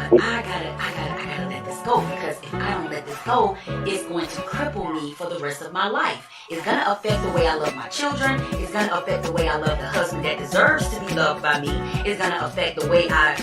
I gotta let this go because if I don't let this go, it's going to cripple me for the rest of my life. It's gonna affect the way I love my children. It's gonna affect the way I love the husband that deserves to be loved by me. It's gonna affect the way I.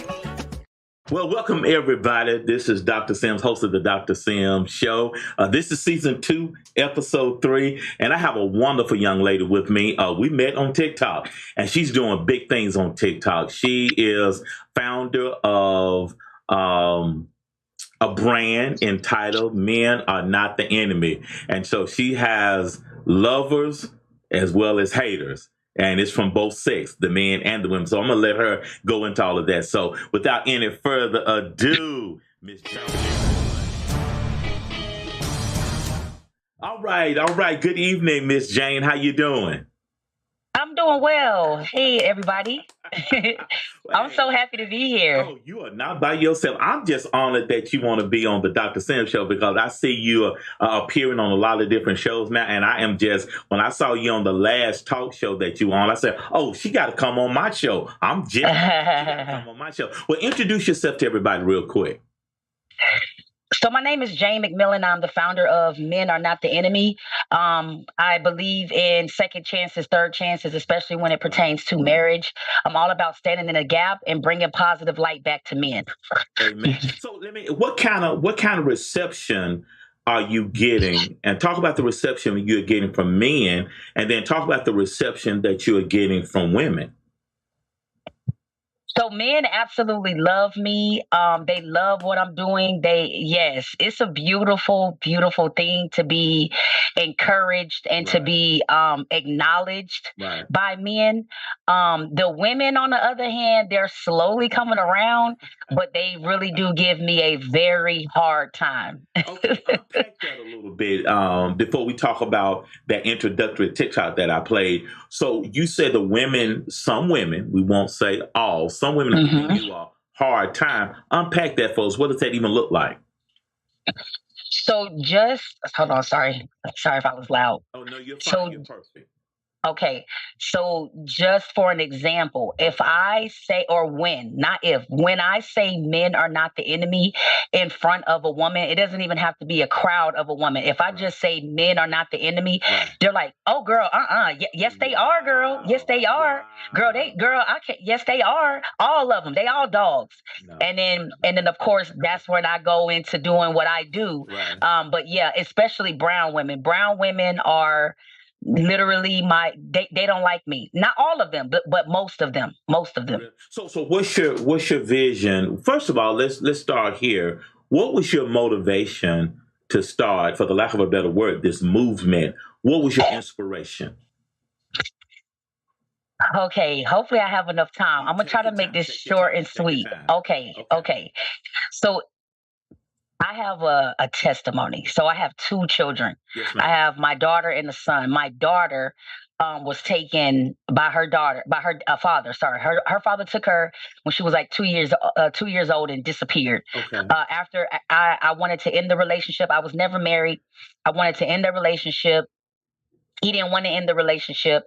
Well, welcome everybody. This is Dr. Sims, host of the Dr. Sims Show. This is season 2, episode 3, and I have a wonderful young lady with me. We met on TikTok, and she's doing big things on TikTok. She is founder of a brand entitled Men Are Not the Enemy. And so she has lovers as well as haters. And it's from both sex, the men and the women. So I'm going to let her go into all of that. So without any further ado, Miss Jane. All right. Good evening, Miss Jane. How you doing? I'm doing well. Hey, everybody. I'm so happy to be here. Oh, you are not by yourself. I'm just honored that you want to be on the Dr. Sims Show because I see you appearing on a lot of different shows now. And I am just, when I saw you on the last talk show that you on, I said, oh, she got to come on my show. She got to come on my show. Well, introduce yourself to everybody real quick. So my name is Jane McMillan. I'm the founder of Men Are Not the Enemy. I believe in second chances, third chances, especially when it pertains to marriage. I'm all about standing in a gap and bringing positive light back to men. Amen. So what kind of reception are you getting? And talk about the reception you're getting from men, and then talk about the reception that you're getting from women. So men absolutely love me. They love what I'm doing. Yes, it's a beautiful, beautiful thing to be encouraged and to be acknowledged by men. The women, on the other hand, they're slowly coming around, but they really do give me a very hard time. Okay, unpack that a little bit before we talk about that introductory TikTok that I played. So you said some women, we won't say all, some women are giving you a hard time. Unpack that for us. What does that even look like? So hold on. Sorry if I was loud. Oh, no, you're fine. You're perfect. Okay, so just for an example, if I say, when I say men are not the enemy in front of a woman, it doesn't even have to be a crowd of a woman. If I just say men are not the enemy, they're like, oh, girl, yes, they are, girl. Yes, they are. I can't. Yes, they are. All of them. They all dogs. No. And then, of course, that's when I go into doing what I do. Right. But yeah, especially brown women. Brown women are literally they don't like me. Not all of them, but most of them. So what's your vision? First of all, let's start here. What was your motivation to start, for the lack of a better word, this movement? What was your inspiration? Okay, hopefully I have enough time. I'm gonna try to make this short and sweet. Okay. So I have a testimony. So I have 2 children. Yes, I have my daughter and a son. My daughter was taken by her father. Sorry, her father took her when she was like 2 years old and disappeared. Okay. After I wanted to end the relationship. I was never married. I wanted to end the relationship. He didn't want to end the relationship,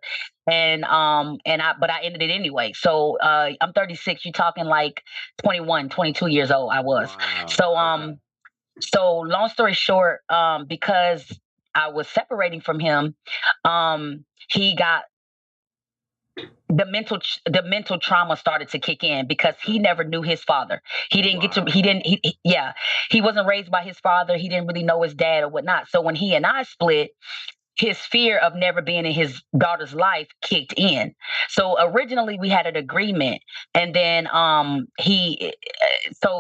but I ended it anyway. So I'm 36. You're talking like 21, 22 years old. I was. Wow. So long story short, because I was separating from him, he got the mental trauma started to kick in because he never knew his father. He wasn't raised by his father. He didn't really know his dad or whatnot. So when he and I split, his fear of never being in his daughter's life kicked in. So originally we had an agreement, and then so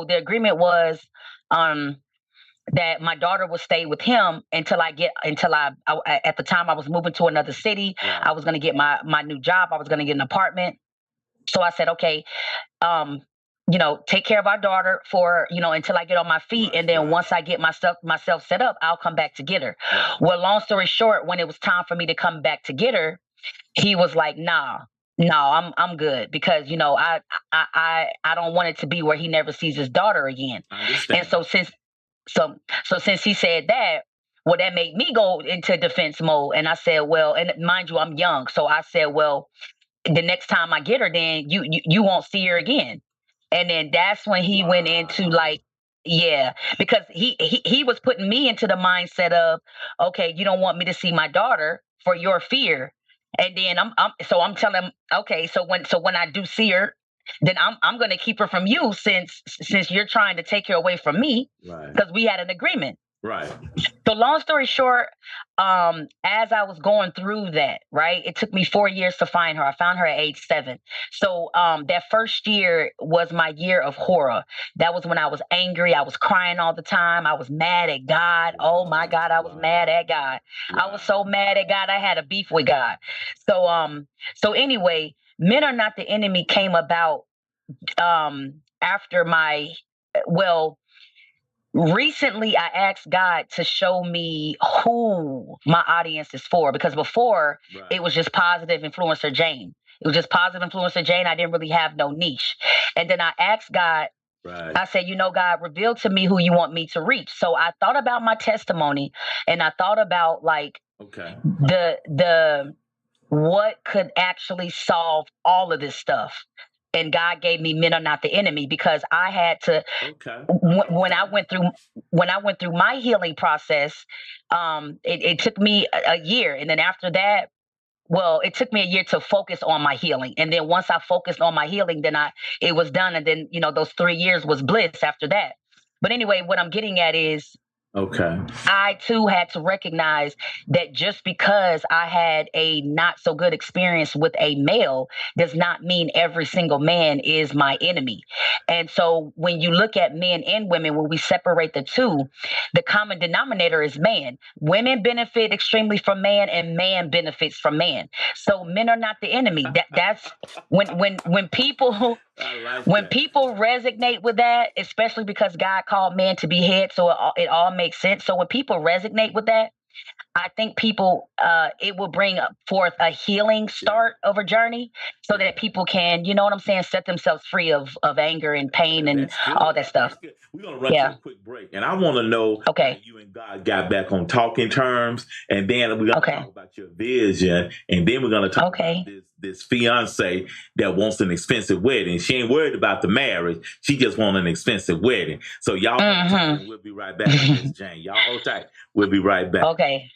the agreement was that my daughter would stay with him until I at the time I was moving to another city. Yeah. I was going to get my new job. I was going to get an apartment. So I said, okay, take care of our daughter for, until I get on my feet. And then once I get myself set up, I'll come back to get her. Yeah. Well, long story short, when it was time for me to come back to get her, he was like, nah. No, I'm good because I don't want it to be where he never sees his daughter again. And so since he said that, well, that made me go into defense mode. And I said, well, and mind you, I'm young. So I said, well, the next time I get her, then you won't see her again. And then that's when he went into like, yeah, because he was putting me into the mindset of, okay, you don't want me to see my daughter for your fear. And then I'm telling him, okay, so when I do see her, then I'm gonna keep her from you since you're trying to take her away from me, because we had an agreement. Right. So long story short, as I was going through that, right, it took me 4 years to find her. I found her at age 7. So that first year was my year of horror. That was when I was angry. I was crying all the time. I was mad at God. Oh my God, I was mad at God. I was so mad at God. I had a beef with God. So anyway, Men Are Not the Enemy came about after recently I asked God to show me who my audience is for, because before it was just positive influencer Jane. It was just positive influencer Jane. I didn't really have no niche. And then I asked God, I said, God, reveal to me who you want me to reach. So I thought about my testimony, and I thought about like the what could actually solve all of this stuff. And God gave me Men Are Not the Enemy, because I had to when I went through my healing process, it took me a year. And then after that, it took me a year to focus on my healing. And then once I focused on my healing, then it was done. And then, those 3 years was bliss after that. But anyway, what I'm getting at is, I too had to recognize that just because I had a not so good experience with a male does not mean every single man is my enemy. And so when you look at men and women, when we separate the two, the common denominator is man. Women benefit extremely from man, and man benefits from man. So men are not the enemy. That's when people people resonate with that, especially because God called man to be head, so it all makes sense. So when people resonate with that, I think people, it will bring forth a healing start of a journey, so that people can, set themselves free of anger and pain and all that stuff. We're going to run to a quick break, and I want to know how you and God got back on talking terms, and then we're going to talk about your vision, and then we're going to talk about this fiance that wants an expensive wedding. She ain't worried about the marriage. She just wants an expensive wedding. So y'all hold tight, and we'll be right back with Miss Jane. Y'all hold tight. We'll be right back. Okay.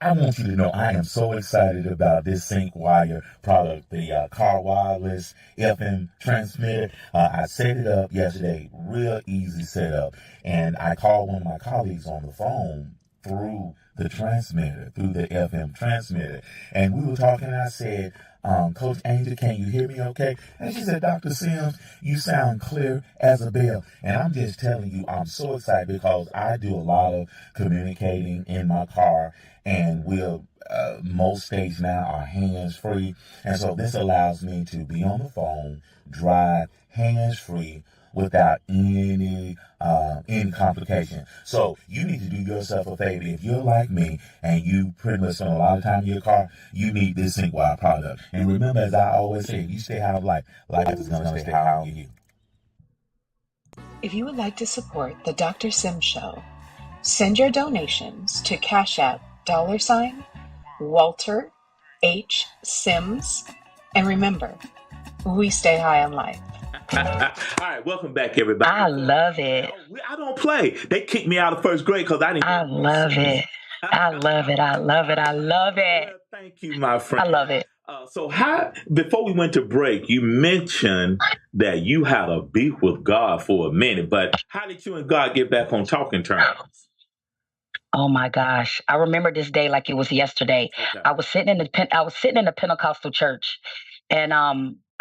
I want you to know I am so excited about this Sync Wire product, the car wireless FM transmitter. I set it up yesterday, real easy setup, and I called one of my colleagues on the phone through the transmitter, through the FM transmitter, and we were talking, and I said, Coach Angel, can you hear me okay? And she said, Dr. Sims, you sound clear as a bell. And I'm just telling you, I'm so excited because I do a lot of communicating in my car, and most days now are hands-free. And so this allows me to be on the phone, drive hands-free, without any complication. So you need to do yourself a favor. If you're like me and you pretty much spend a lot of time in your car, you need this SyncWire product. And remember, as I always say, if you stay high on life, life is going to stay high on you. If you would like to support the Dr. Sims Show, send your donations to Cash App $Walter H. Sims. And remember, we stay high on life. All right, welcome back, everybody. I love it. I don't play. They kicked me out of first grade because I didn't. I love it. I love it. I love it. I love it. Well, thank you, my friend. I love it. So before we went to break, you mentioned that you had a beef with God for a minute, but how did you and God get back on talking terms? Oh my gosh. I remember this day like it was yesterday. Okay. I was sitting in the Pentecostal church, and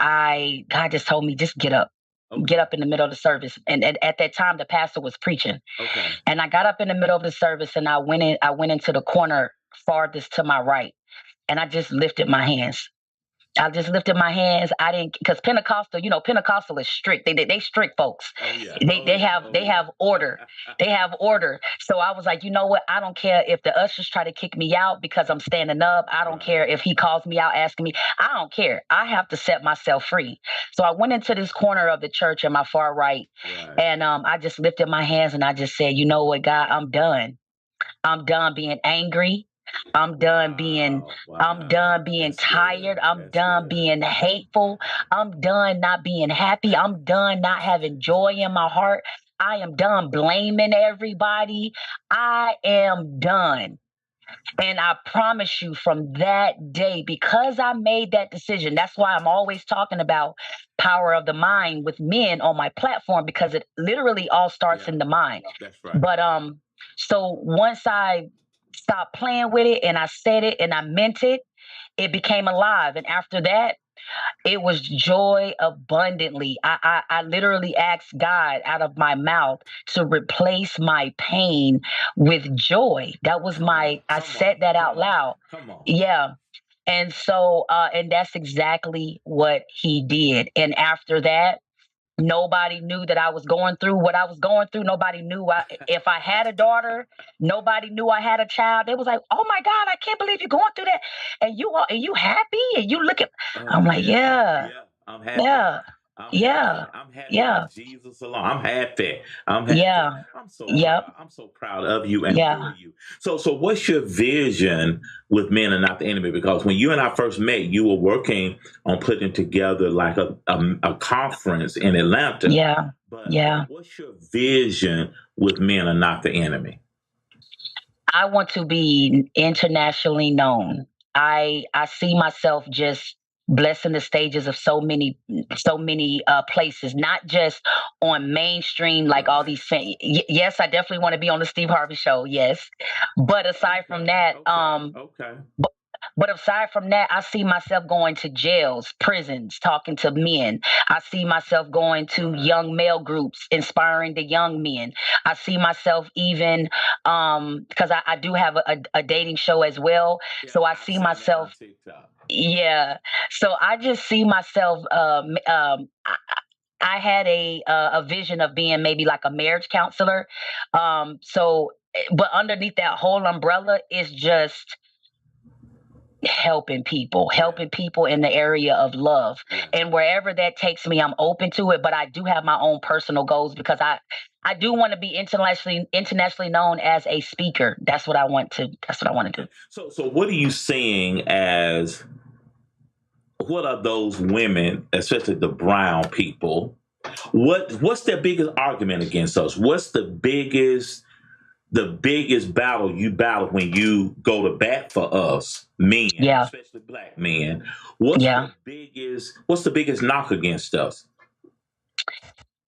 God just told me, just get up. Okay. Get up in the middle of the service. And at that time the pastor was preaching. Okay. And I got up in the middle of the service, and I went into the corner farthest to my right, and I just lifted my hands. I didn't, because Pentecostal is strict. They strict folks. Oh, yeah. They have order. They have order. So I was like, you know what? I don't care if the ushers try to kick me out because I'm standing up. I don't care if he calls me out asking me. I don't care. I have to set myself free. So I went into this corner of the church in my far right. And I just lifted my hands, and I just said, you know what, God, I'm done. I'm done being angry. I'm done being I'm done being tired. I'm done being hateful. I'm done not being happy. I'm done not having joy in my heart. I am done blaming everybody. I am done. And I promise you from that day, because I made that decision, that's why I'm always talking about power of the mind with men on my platform, because it literally all starts in the mind. That's right. But so once I stopped playing with it and I said it and I meant it, it became alive. And after that, it was joy abundantly. I literally asked God out of my mouth to replace my pain with joy. That was I said that out loud. Come on. Yeah. And so, and that's exactly what he did. And after that, nobody knew that I was going through what I was going through. Nobody knew if I had a daughter. Nobody knew I had a child. They was like, "Oh my God, I can't believe you're going through that, and you happy, and you look at." I'm like, "Yeah, I'm happy. yeah, I'm yeah, happy. I'm happy yeah, with Jesus alone. I'm happy. I'm happy. yeah, I'm so yep, proud. I'm so proud of you and yeah, for you. So what's your vision with Men Are Not the Enemy? Because when you and I first met, you were working on putting together like a conference in Atlanta. yeah, But yeah. what's your vision with Men Are Not the Enemy? I want to be internationally known. I see myself just blessing the stages of so many places, not just on mainstream like all these things. Yes, I definitely want to be on the Steve Harvey show. Yes, but aside from that, Okay. but aside from that, I see myself going to jails, prisons, talking to men. I see myself going to young male groups, inspiring the young men. I see myself even because I do have a dating show as well. Yeah, So I I've see seen that myself. on TikTok. Yeah. So I just see myself. I had a vision of being maybe like a marriage counselor. But underneath that whole umbrella is just helping people in the area of love. And wherever that takes me, I'm open to it, but I do have my own personal goals because I do want to be internationally known as a speaker. That's what I want to do. So what are you seeing as, what are those women, especially the brown people, what's their biggest argument against us? What's the biggest battle you battle when you go to bat for us men, Yeah. especially black men? What's the biggest knock against us?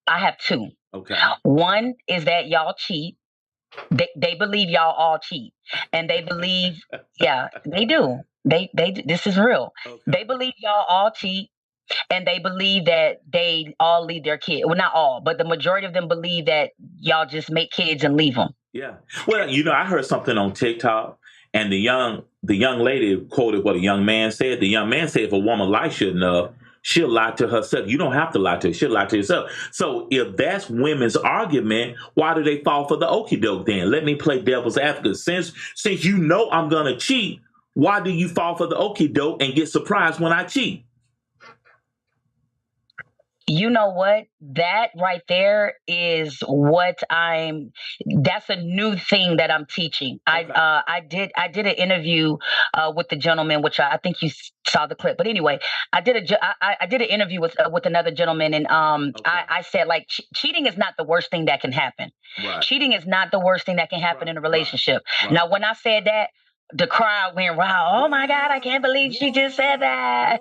I have two. Okay. One is that y'all cheat. They believe y'all all cheat, and they believe, yeah, they do. This is real. Okay. They believe y'all all cheat, and they believe that they all leave their kids. Well, not all, but the majority of them believe that y'all just make kids and leave them. Yeah. Well, I heard something on TikTok, and the young lady quoted what a young man said. The young man said, if a woman likes you enough, she'll lie to herself. You don't have to lie to her. She'll lie to herself. So if that's women's argument, why do they fall for the okie doke then? Let me play devil's advocate. Since you know I'm going to cheat, why do you fall for the okie doke and get surprised when I cheat? You know what? That right there is that's a new thing that I'm teaching. Okay. I did an interview with the gentleman, which I think you saw the clip. But anyway, I did an interview with another gentleman, and I said, like, cheating is not the worst thing that can happen. Right. Cheating is not the worst thing that can happen in a relationship. Right. Now, when I said that, the crowd went, wow, oh my God, I can't believe she just said that.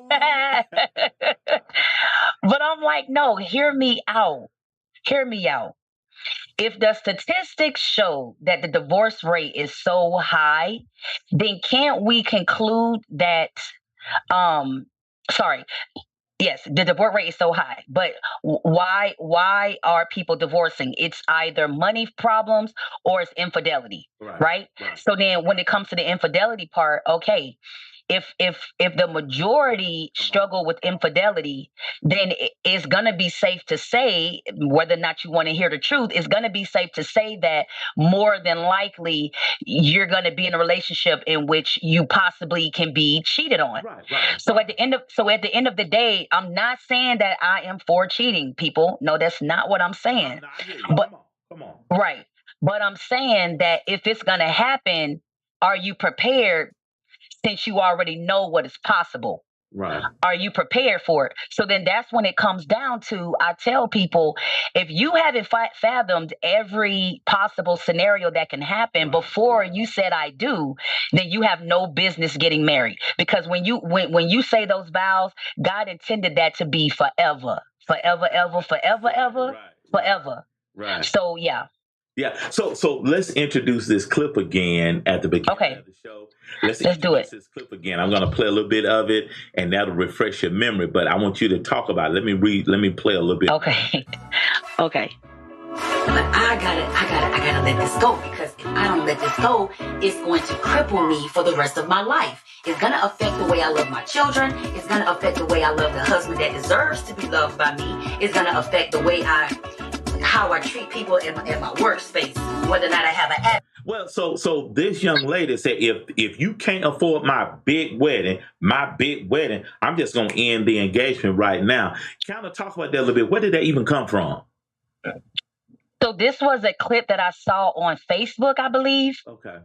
But I'm like, no, hear me out. Hear me out. If the statistics show that the divorce rate is so high, then can't we conclude that, sorry, yes, the divorce rate is so high, but why are people divorcing? It's either money problems or it's infidelity, right? So then when it comes to the infidelity part, okay, if the majority struggle with infidelity, then it's gonna be safe to say, whether or not you want to hear the truth, it's gonna be safe to say that more than likely you're gonna be in a relationship in which you possibly can be cheated on. So at the end of the day, I'm not saying that I am for cheating, people. No, that's not what I'm saying. No, I hear you. But come on. right. But I'm saying that if it's gonna happen, are you prepared since you already know what is possible? Right. Are you prepared for it? So then that's when it comes down to, I tell people, if you haven't fathomed every possible scenario that can happen before you said I do, then you have no business getting married. Because when you say those vows, God intended that to be forever, forever, ever, forever, ever, forever. Right. So yeah. Yeah. So let's introduce this clip again at the beginning of the show. Let's do it. This clip again. I'm going to play a little bit of it, and that'll refresh your memory. But I want you to talk about it. Let me play a little bit. Okay. Okay. But I gotta let this go, because if I don't let this go, it's going to cripple me for the rest of my life. It's gonna affect the way I love my children. It's gonna affect the way I love the husband that deserves to be loved by me. It's gonna affect the way how I treat people in my workspace, whether or not I have an. Well, so this young lady said, if you can't afford my big wedding, I'm just gonna end the engagement right now. Kind of talk about that a little bit. Where did that even come from? So this was a clip that I saw on Facebook, I believe. Okay.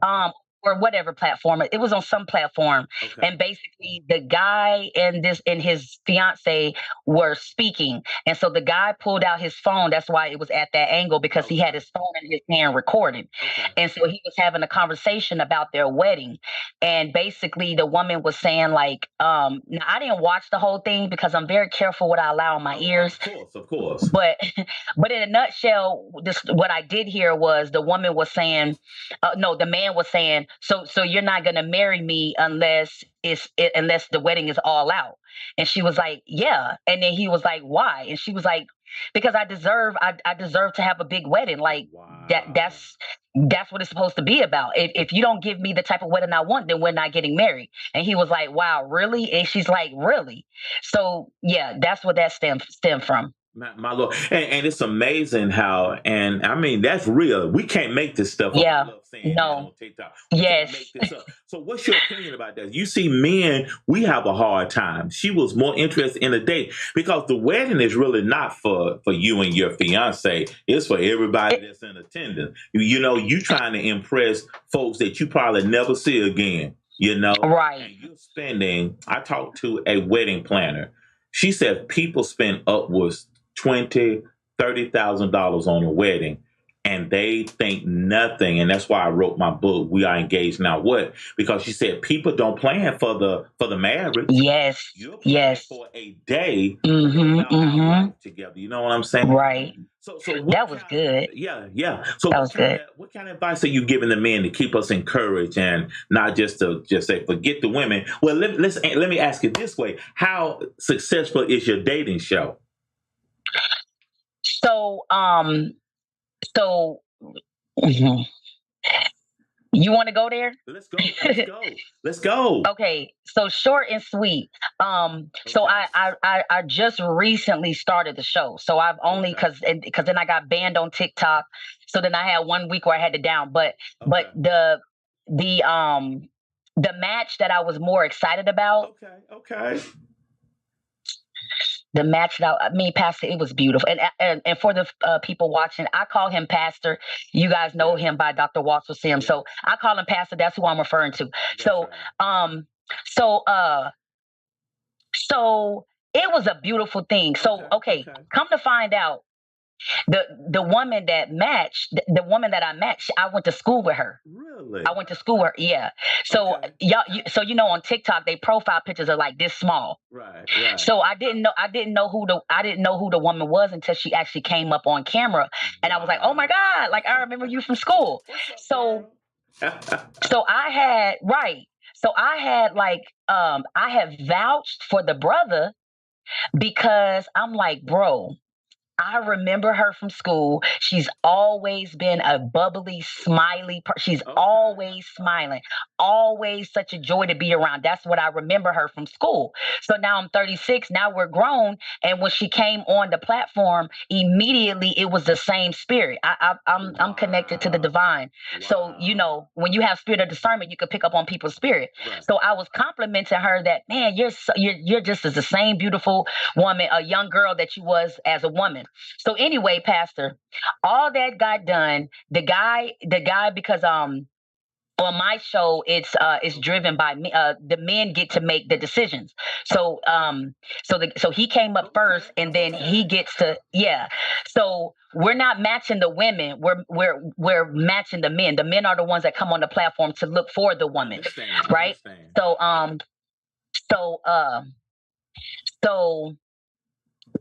Or whatever platform. It was on some platform. Okay. And basically the guy and his fiance were speaking. And so the guy pulled out his phone. That's why it was at that angle, because he had his phone in his hand recording. Okay. And so he was having a conversation about their wedding. And basically the woman was saying, like, now I didn't watch the whole thing because I'm very careful what I allow in my ears. Of course. But in a nutshell, what I did hear was the woman was saying, the man was saying, so you're not going to marry me unless the wedding is all out. And she was like, yeah. And then he was like, why? And she was like, because I deserve to have a big wedding. Like, that's what it's supposed to be about. If you don't give me the type of wedding I want, then we're not getting married. And he was like, wow, really? And she's like, really? So yeah, that's what that stemmed from. My Lord. And it's amazing how, and I mean, that's real. We can't make this stuff up. Yeah. I love saying No. that on TikTok. We Yes. can't make this up. So what's your opinion about that? You see, men, we have a hard time. She was more interested in a date, because the wedding is really not for you and your fiance. It's for everybody that's in attendance. You know, you trying to impress folks that you probably never see again, you know? Right. And you're spending, I talked to a wedding planner. She said people spend upwards $20,000-$30,000 on a wedding, and they think nothing. And that's why I wrote my book, We Are Engaged Now What? Because she said people don't plan for the marriage. Yes. You're planning for a day Mm-hmm. together. You know what I'm saying? Right. So that was good. Yeah. So that was good. What kind of advice are you giving the men to keep us encouraged, and not just to say forget the women? Well, let me ask it this way: how successful is your dating show? You want to go there? Let's go. Okay, so short and sweet. So I just recently started the show. So I've only because then I got banned on TikTok. So then I had 1 week where I had to down. But the match that I was more excited about. Okay. The match that Pastor, it was beautiful. And for the people watching, I call him Pastor. You guys know him by Dr. Walter Sims. So I call him Pastor. That's who I'm referring to. So it was a beautiful thing. So, okay. Come to find out, the woman that I matched, I went to school with her. Really? I went to school with her. Yeah. So on TikTok, they profile pictures are like this small. Right. So I didn't know who the woman was until she actually came up on camera, and I was like, oh my God, like I remember you from school. So I had I had vouched for the brother, because I'm like, bro, I remember her from school. She's always been a bubbly, smiley person. She's always smiling, always such a joy to be around. That's what I remember her from school. So now I'm 36. Now we're grown. And when she came on the platform, immediately it was the same spirit. I'm connected to the divine. Wow. So, when you have spirit of discernment, you can pick up on people's spirit. Right. So I was complimenting her that, man, you're just as the same beautiful woman, a young girl that you was as a woman. So anyway, Pastor, all that got done. The guy, because On my show, it's driven by me. The men get to make the decisions. So so he came up first, and then he gets to So we're not matching the women. We're matching the men. The men are the ones that come on the platform to look for the woman, right? Understand. So so so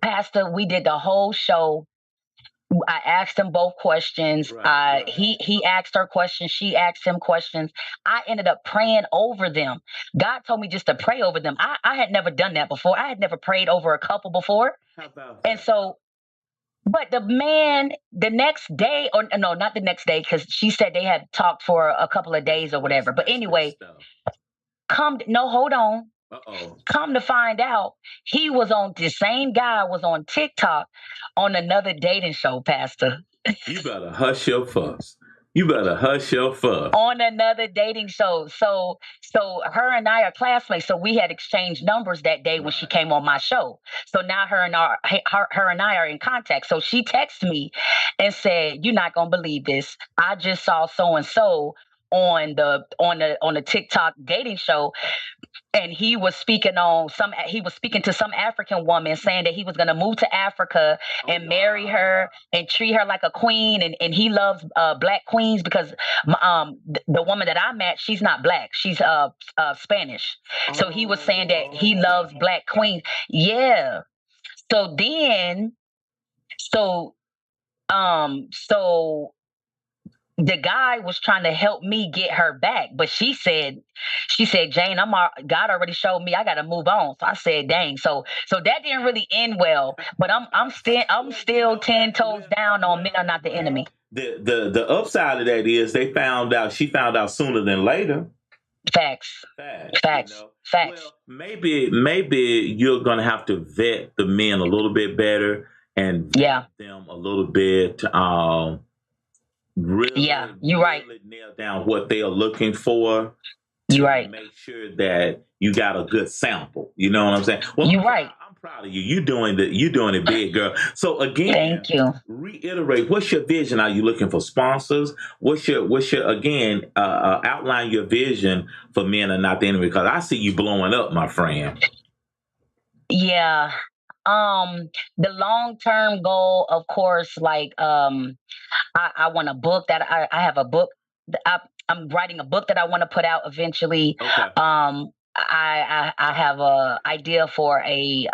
Pastor, we did the whole show. I asked them both questions. Right. He asked her questions. She asked him questions. I ended up praying over them. God told me just to pray over them. I had never done that before. I had never prayed over a couple before. How about And that? so, but the man, the next day, or no, not the next day, because she said they had talked for a couple of days or whatever. But That's good anyway, stuff. hold on. Uh-oh. Come to find out, the same guy was on TikTok on another dating show, Pastor. You better hush your fuss. You better hush your fuss. On another dating show. So her and I are classmates. So we had exchanged numbers that day when she came on my show. So now her and I are in contact. So she texted me and said, "You're not gonna believe this. I just saw so and so on the TikTok dating show, and he was speaking to some African woman, saying that he was going to move to Africa and marry her and treat her like a queen, and he loves black queens because the woman that I met, she's not black, she's Spanish. So he was saying that he loves black queens. Yeah. So then so so the guy was trying to help me get her back, but she said, "Jane, God already showed me I got to move on." So I said, "Dang." So that didn't really end well, but I'm still 10 toes down on men are not the enemy. The upside of that is she found out sooner than later. Facts. Well, maybe you're gonna have to vet the men a little bit better and vet them a little bit. Really, you're right. Nail down what they are looking for. You're right. Make sure that you got a good sample. You know what I'm saying? Well, you're right. I'm proud of you. You're doing it big, girl. So again, thank you. Reiterate. What's your vision? Are you looking for sponsors? What's your again? Outline your vision for Men Are Not the Enemy, because I see you blowing up, my friend. Yeah. The long-term goal, of course, like I want a book that I have a book. I'm writing a book that I want to put out eventually. Okay. I have a idea for a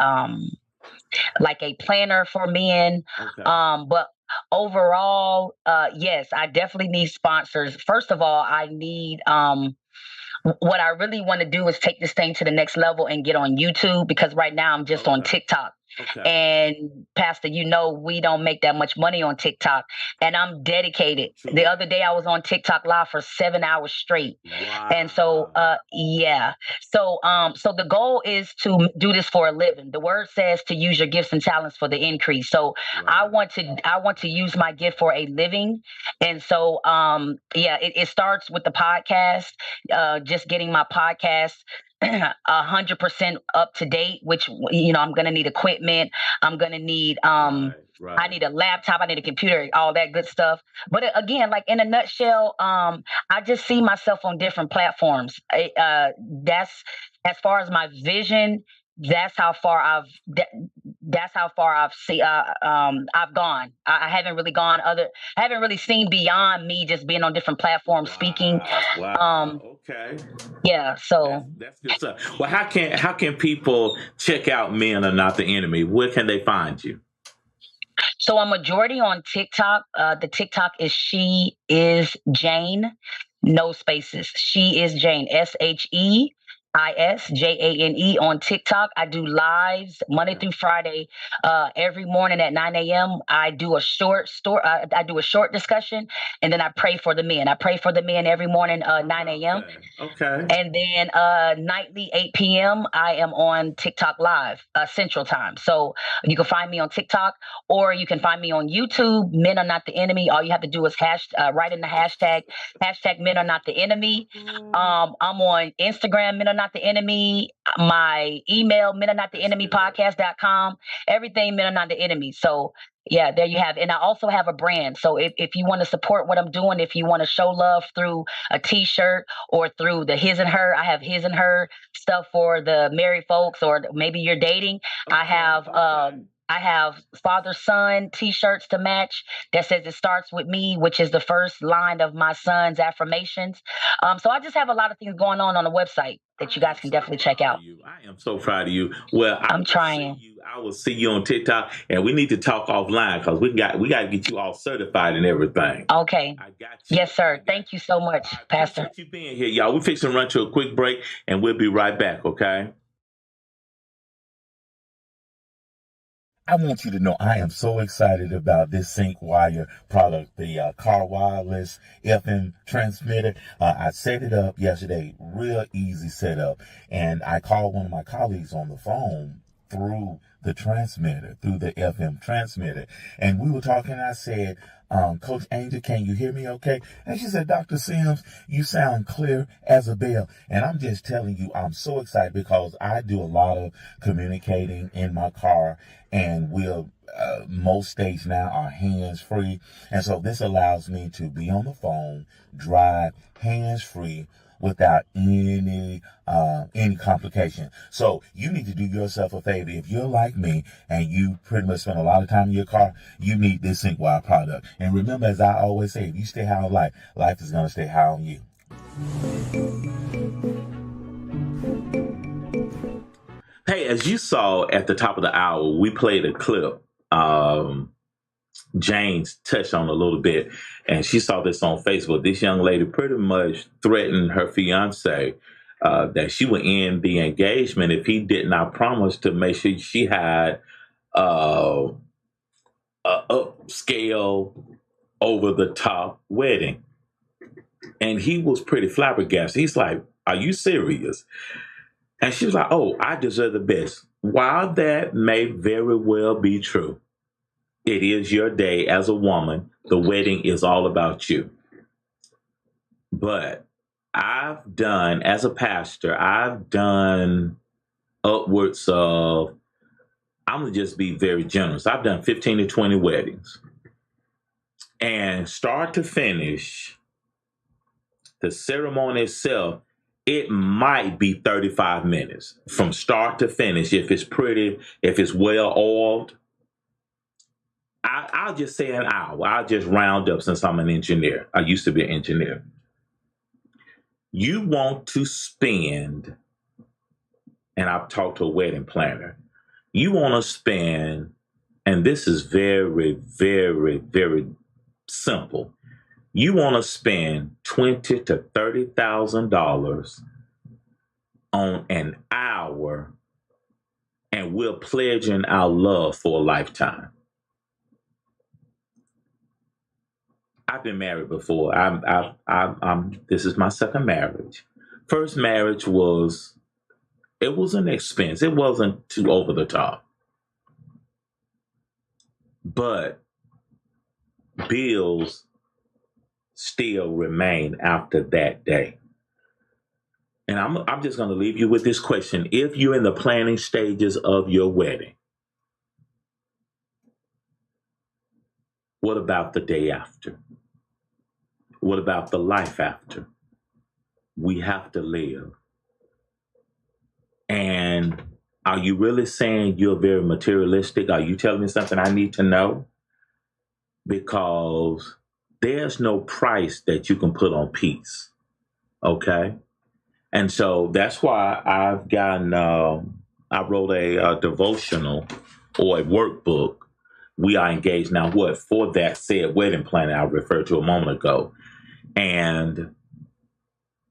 like a planner for men. Okay. But overall, yes, I definitely need sponsors. First of all, I need what I really want to do is take this thing to the next level and get on YouTube, because right now I'm just on TikTok. Okay. And Pastor, we don't make that much money on TikTok, and I'm dedicated. True. The other day I was on TikTok live for 7 hours straight. Wow. And so, so the goal is to do this for a living. The word says to use your gifts and talents for the increase. So I want to use my gift for a living. And so, it starts with the podcast, just getting my podcast 100% up to date, which, I'm going to need equipment. I'm going to need, I need a laptop. I need a computer, all that good stuff. But again, like in a nutshell, I just see myself on different platforms. That's as far as my vision. That's how far I've gone. I haven't really I haven't really seen beyond me just being on different platforms speaking. Wow. Okay. Yeah. So that's good stuff. Well, how can people check out Men Are Not the Enemy? Where can they find you? So I'm majority on TikTok. The TikTok is She Is Jane, no spaces. She Is Jane, SHEISJANE on TikTok. I do lives Monday through Friday, every morning at 9 a.m. I do a short discussion, and then I pray for the men. I pray for the men every morning, 9 a.m. Okay. And then nightly 8 p.m. I am on TikTok Live, Central Time. So you can find me on TikTok, or you can find me on YouTube. Men Are Not the Enemy. All you have to do is write in the hashtag Men Are Not the Enemy. I'm on Instagram, Men Are Not the Enemy. My email, Men Are Not the Enemy podcast.com. Everything Men Are Not the Enemy. So Yeah, there you have. And I also have a brand. So if you want to support what I'm doing, if you want to show love through a t-shirt or through the his and her, I have his and her stuff for the married folks, or maybe you're dating. I have father son t-shirts to match that says it starts with me, which is the first line of my son's affirmations. So I just have a lot of things going on the website that you guys can definitely check out. I am so proud of you. Well, I'm trying. I will see you on TikTok, and we need to talk offline because we got to get you all certified and everything. Okay. I got you. Yes, sir. Thank you so much, Pastor. Appreciate you being here, y'all. We're fixing to run to a quick break, and we'll be right back, okay? I want you to know I am so excited about this sync wire product, the car wireless FM transmitter. I set it up yesterday, real easy setup. And I called one of my colleagues on the phone through the transmitter, through the FM transmitter. And we were talking, I said, Coach Angel, can you hear me okay? And she said, Dr. Sims, you sound clear as a bell. And I'm just telling you, I'm so excited because I do a lot of communicating in my car, and most states now are hands-free. And so this allows me to be on the phone, drive hands-free, without any complication. So you need to do yourself a favor. If you're like me and you pretty much spend a lot of time in your car, you need this SyncWire product. And remember, as I always say, if you stay high on life, life is going to stay high on you. Hey, as you saw at the top of the hour, we played a clip. Jane's touched on a little bit, and she saw this on Facebook. This young lady pretty much threatened her fiance that she would end the engagement if he did not promise to make sure she had a upscale, over the top wedding. And he was pretty flabbergasted. He's like, "Are you serious?" And she was like, "Oh, I deserve the best." While that may very well be true, it is your day as a woman. The wedding is all about you. But as a pastor, I've done upwards of, I'm going to just be very generous. I've done 15 to 20 weddings. And start to finish, the ceremony itself, it might be 35 minutes from start to finish. If it's pretty, if it's well oiled, I'll just say an hour. I'll just round up since I'm an engineer. I used to be an engineer. You want to spend, and I've talked to a wedding planner, you want to spend, and this is very, very, very simple. You want to spend $20,000 to $30,000 on an hour, and we're pledging our love for a lifetime. I've been married before. This is my second marriage. First marriage it was an expense. It wasn't too over the top. But bills still remain after that day. And I'm just going to leave you with this question. If you're in the planning stages of your wedding, what about the day after? What about the life after? We have to live. And are you really saying you're very materialistic? Are you telling me something I need to know? Because there's no price that you can put on peace. Okay? And so that's why I've gotten, I wrote a devotional or a workbook. We are engaged now, for that said wedding planning I referred to a moment ago. And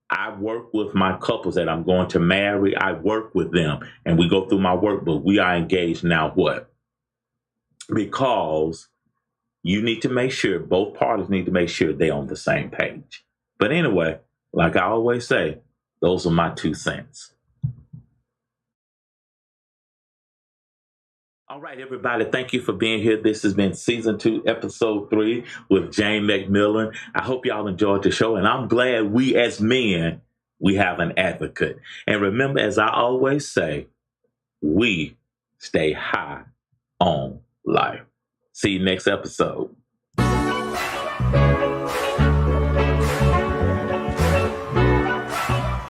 I work with my couples that I'm going to marry. I work with them and we go through my workbook. We are engaged now, because you need to make sure, both parties need to make sure they're on the same page. But anyway, like I always say, those are my 2 cents. All right, everybody, thank you for being here. This has been season 2, episode 3 with Jane McMillan. I hope y'all enjoyed the show, and I'm glad we as men, we have an advocate. And remember, as I always say, we stay high on life. See you next episode.